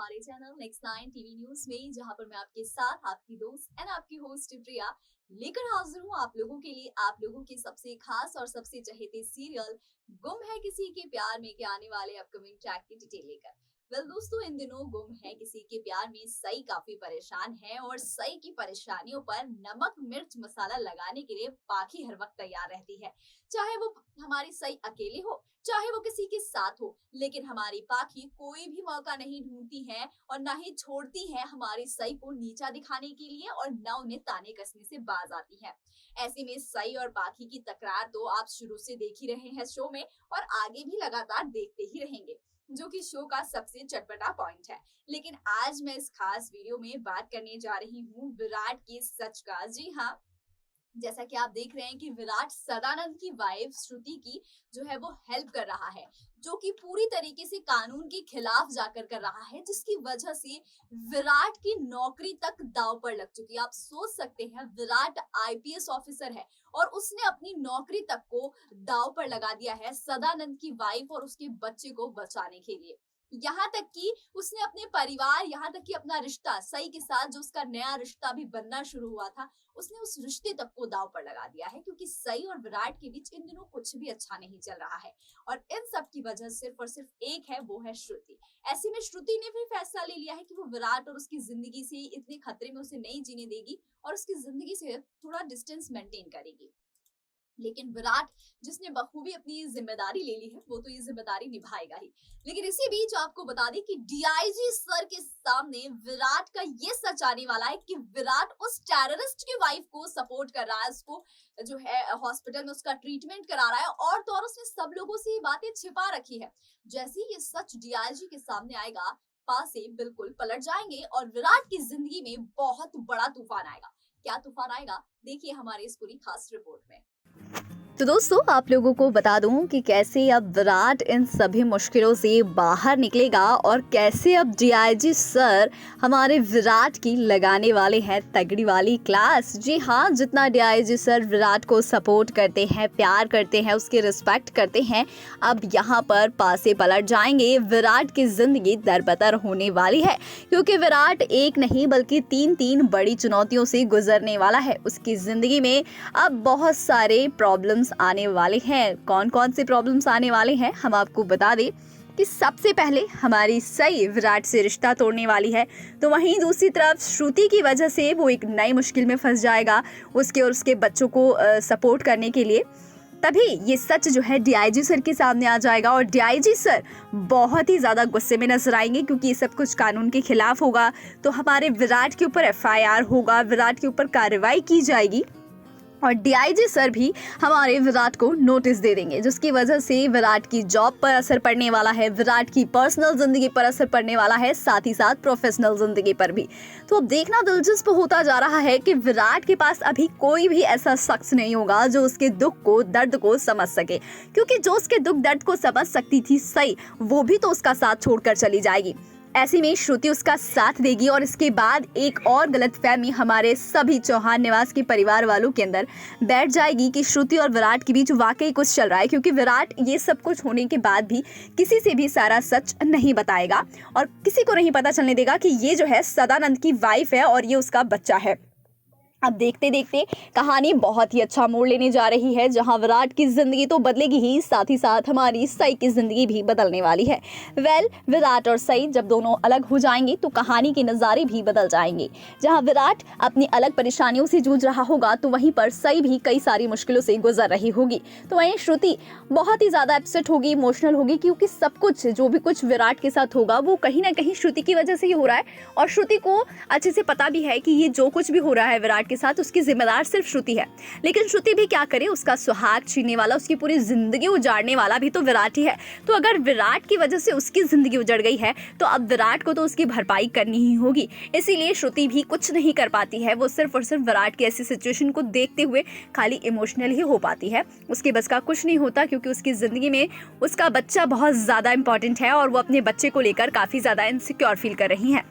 हमारे channel next 9 TV news में, जहां पर मैं आपके साथ आपकी दोस्त एंड आपकी होस्ट प्रिया लेकर हाजिर हूँ आप लोगों के लिए, आप लोगों के सबसे खास और सबसे चहेते सीरियल गुम है किसी के प्यार में के आने वाले अपकमिंग ट्रैक की डिटेल लेकर। दोस्तों, इन दिनों गुम है किसी के प्यार में सई काफी परेशान है और सई की परेशानियों पर नमक मिर्च मसाला लगाने के लिए पाखी हर वक्त तैयार रहती है। चाहे वो हमारी सई अकेले हो, चाहे वो किसी के साथ हो, लेकिन हमारी पाखी कोई भी मौका नहीं ढूंढती है और ना ही छोड़ती है हमारी सई को नीचा दिखाने के लिए और ना उन्हें ताने कसने से बाज आती है। ऐसे में सई और पाखी की तकरार तो आप शुरू से देख ही रहे हैं शो में और आगे भी लगातार देखते ही रहेंगे, जो कि शो का सबसे चटपटा पॉइंट है। लेकिन आज मैं इस खास वीडियो में बात करने जा रही हूँ विराट के सच का। जी हाँ, जैसा कि आप देख रहे हैं कि विराट सदानंद की वाइफ श्रुति की जो है वो हेल्प कर रहा है, जो कि पूरी तरीके से कानून के खिलाफ जाकर कर रहा है, जिसकी वजह से विराट की नौकरी तक दांव पर लग चुकी है। आप सोच सकते हैं, विराट आईपीएस ऑफिसर है और उसने अपनी नौकरी तक को दांव पर लगा दिया है सदानंद की वाइफ और उसके बच्चे को बचाने के लिए। यहाँ तक कि उसने अपने परिवार, यहाँ तक कि अपना रिश्ता सई के साथ, जो उसका नया रिश्ता भी बनना शुरू हुआ था, उसने उस रिश्ते तक को दांव पर लगा दिया है, क्योंकि सई और विराट के बीच इन दिनों कुछ भी अच्छा नहीं चल रहा है। और इन सब की वजह सिर्फ और सिर्फ एक है, वो है श्रुति। ऐसे में श्रुति ने भी फैसला ले लिया है कि वो विराट और उसकी जिंदगी से इतने खतरे में उसे नहीं जीने देगी और उसकी जिंदगी से थोड़ा डिस्टेंस मेंटेन करेगी। लेकिन विराट, जिसने बखूबी अपनी जिम्मेदारी ले ली है, वो तो ये जिम्मेदारी निभाएगा ही। लेकिन इसी बीच आपको बता दें कि डीआईजी सर के सामने विराट का ये सच आने वाला है कि विराट उस टेररिस्ट की वाइफ को सपोर्ट कर रहा है, उसको जो है हॉस्पिटल में उसका ट्रीटमेंट करा रहा है, और तो और उसने सब लोगों से ये बातें छिपा रखी है। जैसे ही ये सच डीआईजी के सामने आएगा, पासे बिल्कुल पलट जाएंगे और विराट की जिंदगी में बहुत बड़ा तूफान आएगा। क्या तूफान आएगा, देखिए हमारे इस पूरी खास रिपोर्ट में। तो दोस्तों, आप लोगों को बता दूं कि कैसे अब विराट इन सभी मुश्किलों से बाहर निकलेगा और कैसे अब डीआईजी सर हमारे विराट की लगाने वाले हैं तगड़ी वाली क्लास। जी हाँ, जितना डीआईजी सर विराट को सपोर्ट करते हैं, प्यार करते हैं, उसकी रिस्पेक्ट करते हैं, अब यहाँ पर पासे पलट जाएंगे। विराट की जिंदगी दरबदर होने वाली है, क्योंकि विराट एक नहीं बल्कि तीन बड़ी चुनौतियों से गुजरने वाला है। उसकी जिंदगी में अब बहुत सारे प्रॉब्लम्स आने वाले हैं। कौन कौन से प्रॉब्लम्स आने वाले हैं, हम आपको बता दें कि सबसे पहले हमारी सई विराट से रिश्ता तोड़ने वाली है, तो वहीं दूसरी तरफ श्रुति की वजह से वो एक नई मुश्किल में फंस जाएगा उसके और उसके बच्चों को सपोर्ट करने के लिए। तभी ये सच जो है डीआईजी सर के सामने आ जाएगा और डीआईजी सर बहुत ही ज़्यादा गुस्से में नजर आएंगे, क्योंकि ये सब कुछ कानून के खिलाफ होगा। तो हमारे विराट के ऊपर एफआईआर होगा, विराट के ऊपर कार्रवाई की जाएगी और डीआईजी सर भी हमारे विराट को नोटिस दे देंगे, जिसकी वजह से विराट की जॉब पर असर पड़ने वाला है, विराट की पर्सनल जिंदगी पर असर पड़ने वाला है, साथ ही साथ प्रोफेशनल जिंदगी पर भी। तो अब देखना दिलचस्प होता जा रहा है कि विराट के पास अभी कोई भी ऐसा शख्स नहीं होगा जो उसके दुख को, दर्द को समझ सके, क्योंकि जो उसके दुख दर्द को समझ सकती थी सई, वो भी तो उसका साथ छोड़कर चली जाएगी। ऐसे में श्रुति उसका साथ देगी और इसके बाद एक और गलतफहमी हमारे सभी चौहान निवास के परिवार वालों के अंदर बैठ जाएगी कि श्रुति और विराट के बीच वाकई कुछ चल रहा है, क्योंकि विराट ये सब कुछ होने के बाद भी किसी से भी सारा सच नहीं बताएगा और किसी को नहीं पता चलने देगा कि ये जो है सदानंद की वाइफ है और ये उसका बच्चा है। अब देखते देखते कहानी बहुत ही अच्छा मोड़ लेने जा रही है, जहां विराट की जिंदगी तो बदलेगी ही, साथ ही साथ हमारी सई की जिंदगी भी बदलने वाली है। विराट और सई जब दोनों अलग हो जाएंगे तो कहानी के नज़ारे भी बदल जाएंगे। जहां विराट अपनी अलग परेशानियों से जूझ रहा होगा, तो वहीं पर सई भी कई सारी मुश्किलों से गुजर रही होगी। तो वहीं श्रुति बहुत ही ज़्यादा अपसेट होगी, इमोशनल होगी, क्योंकि सब कुछ जो भी कुछ विराट के साथ होगा वो कहीं ना कहीं श्रुति की वजह से ही हो रहा है और श्रुति को अच्छे से पता भी है कि ये जो कुछ भी हो रहा है विराट के साथ, उसकी जिम्मेदार सिर्फ श्रुति है। लेकिन श्रुति भी क्या करे, उसका सुहाग छीनने वाला, उसकी पूरी जिंदगी उजाड़ने वाला भी तो विराट ही है। तो अगर विराट की वजह से उसकी जिंदगी उजड़ गई है, तो अब विराट को तो उसकी भरपाई करनी ही होगी। इसीलिए श्रुति भी कुछ नहीं कर पाती है, वो सिर्फ और सिर्फ विराट की ऐसी सिचुएशन को देखते हुए खाली इमोशनल ही हो पाती है। उसके बस का कुछ नहीं होता, क्योंकि उसकी जिंदगी में उसका बच्चा बहुत ज्यादा इंपॉर्टेंट है और वो अपने बच्चे को लेकर काफी ज्यादा इनसिक्योर फील कर रही है।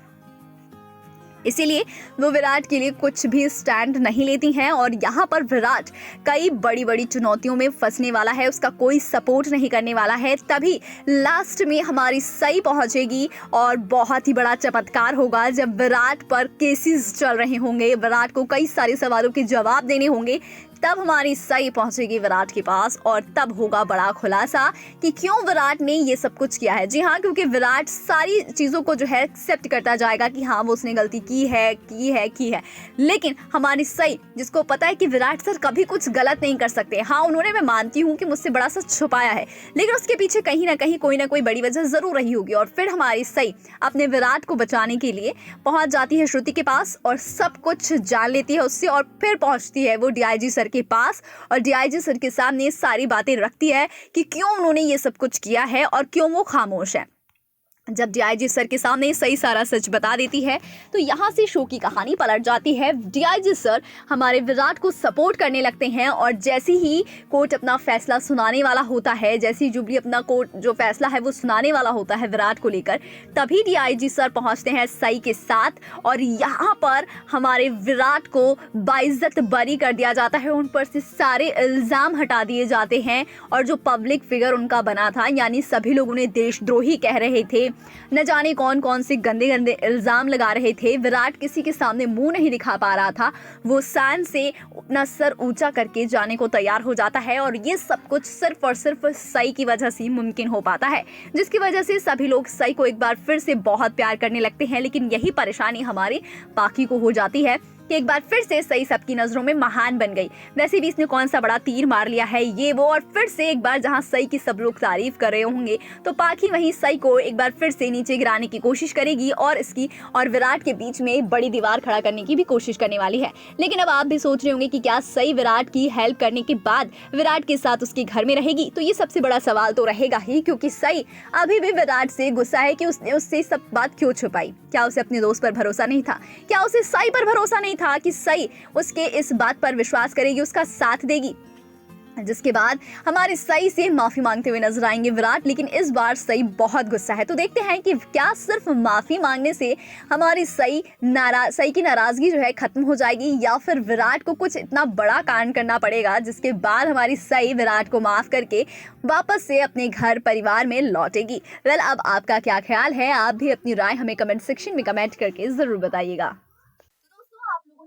इसीलिए वो विराट के लिए कुछ भी स्टैंड नहीं लेती हैं और यहाँ पर विराट कई बड़ी बड़ी चुनौतियों में फंसने वाला है, उसका कोई सपोर्ट नहीं करने वाला है। तभी लास्ट में हमारी सई पहुंचेगी और बहुत ही बड़ा चमत्कार होगा जब विराट पर केसेस चल रहे होंगे, विराट को कई सारे सवालों के जवाब देने होंगे, तब हमारी सई पहुंचेगी विराट के पास और तब होगा बड़ा खुलासा कि क्यों विराट ने ये सब कुछ किया है। जी हाँ, क्योंकि विराट सारी चीज़ों को जो है एक्सेप्ट करता जाएगा कि हाँ वो उसने गलती की है। लेकिन हमारी सई, जिसको पता है कि विराट सर कभी कुछ गलत नहीं कर सकते, हाँ उन्होंने, मैं मानती हूँ कि मुझसे बड़ा सच छुपाया है, लेकिन उसके पीछे कहीं ना कहीं कोई ना कोई बड़ी वजह ज़रूर रही होगी। और फिर हमारी सई अपने विराट को बचाने के लिए पहुँच जाती है श्रुति के पास और सब कुछ जान लेती है उससे और फिर पहुँचती है वो डीआईजी सर के पास और डीआईजी सर के सामने सारी बातें रखती है कि क्यों उन्होंने ये सब कुछ किया है और क्यों वो खामोश है। जब डीआईजी सर के सामने सही सारा सच बता देती है तो यहाँ से शो की कहानी पलट जाती है। डीआईजी सर हमारे विराट को सपोर्ट करने लगते हैं और जैसे ही कोर्ट अपना फैसला सुनाने वाला होता है, जैसे ही जुबली अपना कोर्ट जो फैसला है वो सुनाने वाला होता है विराट को लेकर, तभी डीआईजी सर पहुँचते हैं सई के साथ और यहाँ पर हमारे विराट को बाइज्जत बरी कर दिया जाता है, उन पर से सारे इल्ज़ाम हटा दिए जाते हैं और जो पब्लिक फिगर उनका बना था, यानी सभी लोग उन्हें देशद्रोही कह रहे थे, न जाने कौन कौन से गंदे गंदे इल्जाम लगा रहे थे, विराट किसी के सामने मुंह नहीं दिखा पा रहा था, वो शान से अपना सर ऊंचा करके जाने को तैयार हो जाता है और ये सब कुछ सिर्फ और सिर्फ सई की वजह से मुमकिन हो पाता है, जिसकी वजह से सभी लोग सई को एक बार फिर से बहुत प्यार करने लगते हैं। लेकिन यही परेशानी हमारी पाखी को हो जाती है कि एक बार फिर से सई सबकी नजरों में महान बन गई। वैसे भी इसने कौन सा बड़ा तीर मार लिया है ये वो, और फिर से एक बार जहां सई की सब लोग तारीफ कर रहे होंगे तो पाखी वहीं सई को एक बार फिर से नीचे गिराने की कोशिश करेगी और इसकी और विराट के बीच में बड़ी दीवार खड़ा करने की भी कोशिश करने वाली है। लेकिन अब आप भी सोच रहे होंगे कि क्या सई विराट की हेल्प करने के बाद विराट के साथ उसके घर में रहेगी? तो ये सबसे बड़ा सवाल तो रहेगा ही, क्योंकि सई अभी भी विराट से गुस्सा है कि उसने उससे सब बात क्यों छुपाई। क्या उसे अपने दोस्त पर भरोसा नहीं था? क्या उसे सई पर भरोसा नहीं था कि सई उसके इस बात पर विश्वास करेगी, उसका साथ देगी? जिसके बाद हमारी सई से माफी मांगते हुए नजर आएंगे विराट, लेकिन इस बार सई बहुत गुस्सा है। तो देखते हैं कि क्या सिर्फ माफी मांगने से हमारी सई की नाराजगी जो है खत्म हो जाएगी या फिर विराट को कुछ इतना बड़ा कांड करना पड़ेगा जिसके बाद हमारी सई विराट को माफ करके वापस से अपने घर परिवार में लौटेगी। वेल, अब आपका क्या ख्याल है? आप भी अपनी राय हमें कमेंट सेक्शन में कमेंट करके जरूर बताइएगा।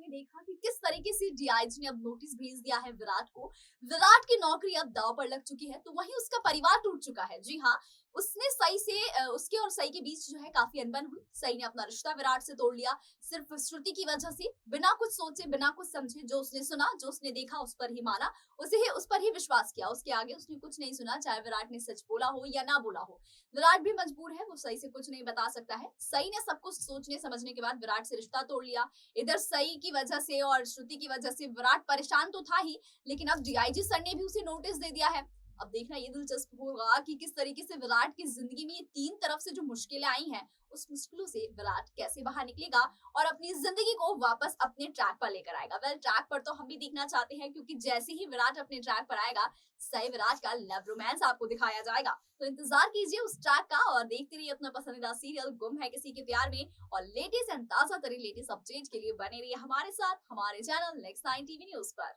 देखा कि किस तरीके से डीआईजी ने अब नोटिस भेज दिया है विराट को। विराट की नौकरी अब दांव पर लग चुकी है, तो वहीं उसका परिवार टूट चुका है। जी हाँ, उसने सई से उसके और सई के बीच जो है काफी अनबन हुई। सई ने अपना रिश्ता विराट से तोड़ लिया सिर्फ श्रुति की वजह से, बिना कुछ सोचे बिना कुछ समझे। जो उसने सुना, जो उसने देखा, उस पर ही माना, उस पर ही विश्वास किया। उसके आगे उसने कुछ नहीं सुना, चाहे विराट ने सच बोला हो या ना बोला हो। विराट भी मजबूर है, वो सई से कुछ नहीं बता सकता है। सई ने सब कुछ सोचने समझने के बाद विराट से रिश्ता तोड़ लिया। इधर सई की वजह से और श्रुति की वजह से विराट परेशान तो था ही, लेकिन अब डीआईजी सर ने भी उसे नोटिस दे दिया है। अब देखना ये दिलचस्प होगा कि किस तरीके से विराट की जिंदगी में ये तीन तरफ से जो मुश्किलें आई हैं, उस मुश्किलों से विराट कैसे बाहर निकलेगा और अपनी जिंदगी को वापस अपने ट्रैक पर लेकर आएगा। वेल, ट्रैक पर तो हम भी देखना चाहते हैं, क्योंकि जैसे ही विराट अपने ट्रैक पर आएगा, सई विराट का लव रोमांस आपको दिखाया जाएगा। तो इंतजार कीजिए उस ट्रैक का और देखते रहिए अपना पसंदीदा सीरियल गुम है किसी के प्यार में। और लेटेस्ट एंड ताजा तरीन लेटेस्ट अपडेट के लिए बने रहिए हमारे साथ, हमारे चैनल नेक्स्ट 9 टीवी न्यूज पर।